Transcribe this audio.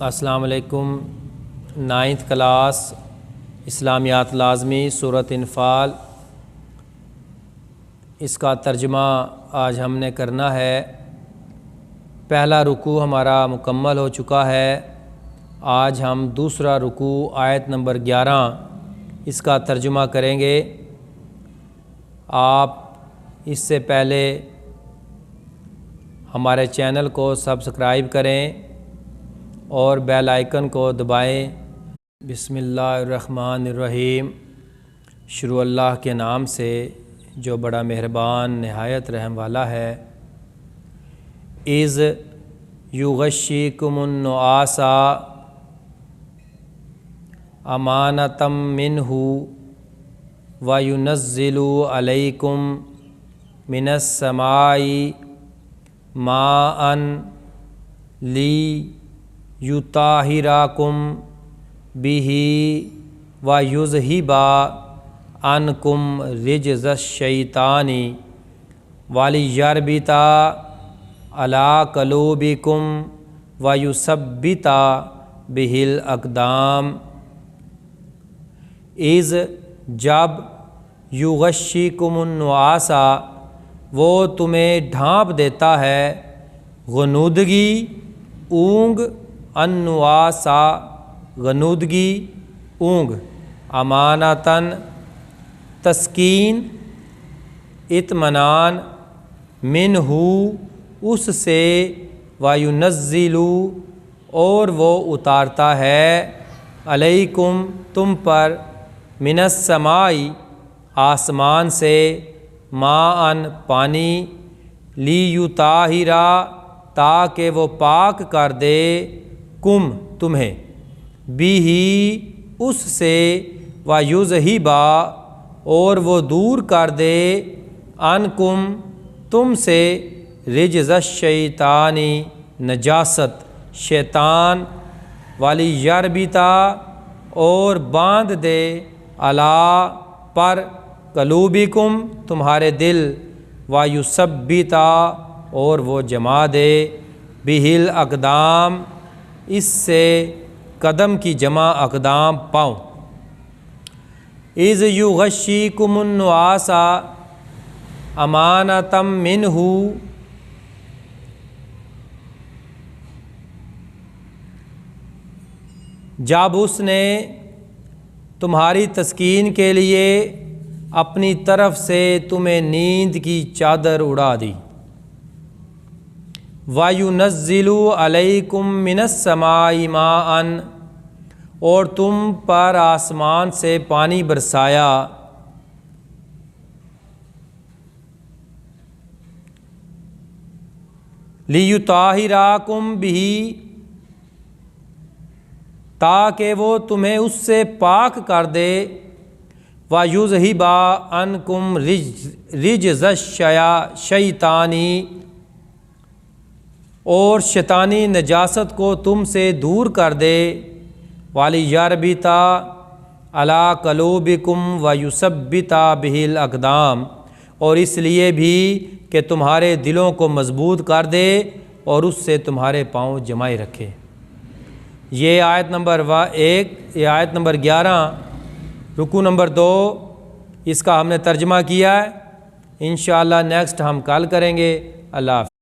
السلام علیکم۔ 9th class اسلامیات لازمی سورۃ انفال، اس کا ترجمہ آج ہم نے کرنا ہے۔ پہلا رکوع ہمارا مکمل ہو چکا ہے۔ آج ہم دوسرا رکوع آیت نمبر 11 اس کا ترجمہ کریں گے۔ آپ اس سے پہلے ہمارے چینل کو سبسکرائب کریں اور بیل آئیکن کو دبائیں۔ بسم اللہ الرحمن الرحیم۔ شروع اللہ کے نام سے جو بڑا مہربان نہایت رحم والا ہے۔ اذ یغشیکم النعاس امانۃ منہ وینزل علیکم من السماء ماء لیطہرکم بہ ویذہب عنکم رجز الشیطان ولیربط علی قلوبکم ویثبت بہ الاقدام۔ اذ جب یغشیکم النعاس وہ تمہیں ڈھانپ دیتا ہے غنودگی اونگ، النعاس غنودگی اونگ، امانتاً تسکین اطمینان، منہ اس سے، وینزل اور وہ اتارتا ہے، علیکم تم پر، من السماء آسمان سے، ماء پانی، لیطہر تاکہ وہ پاک کر دے، کم تمہیں، بہ اس سے، ویذہب اور وہ دور کر دے، عنکم تم سے، رجز الشیطان نجاست شیطان، ولیربط اور باندھ دے، علی پر، قلوبکم تمہارے دل، ویثبت اور وہ جما دے، بہ الاقدام اس سے، قدم کی جمع اقدام پاؤں۔ اذ یغشیکم النعاس امانۃ منہ جب اس نے تمہاری تسکین کے لیے اپنی طرف سے تمہیں نیند کی چادر اڑا دی، وَيُنَزِّلُ عَلَيْكُم مِّنَ السَّمَاءِ مَاءً اور تم پر آسمان سے پانی برسایا، لِيُطَہِّرَکُم بِہ تاکہ وہ تمہیں اس سے پاک کر دے، وَيُذْهِبَ عَنْکُم رِجْزَ الشَّیطَانِ اور شیطانی نجاست کو تم سے دور کر دے، وَلِيَرْبِطَ عَلَىٰ قُلُوبِکُم وَيُثَبِّتَ بِہ الْأَقْدَامَ اور اس لیے بھی کہ تمہارے دلوں کو مضبوط کر دے اور اس سے تمہارے پاؤں جمائے رکھے۔ یہ آیت نمبر 1، یہ آیت نمبر 11، رکوع نمبر 2، اس کا ہم نے ترجمہ کیا ہے۔ انشاءاللہ نیکسٹ ہم کل کریں گے۔ اللہ حافظ۔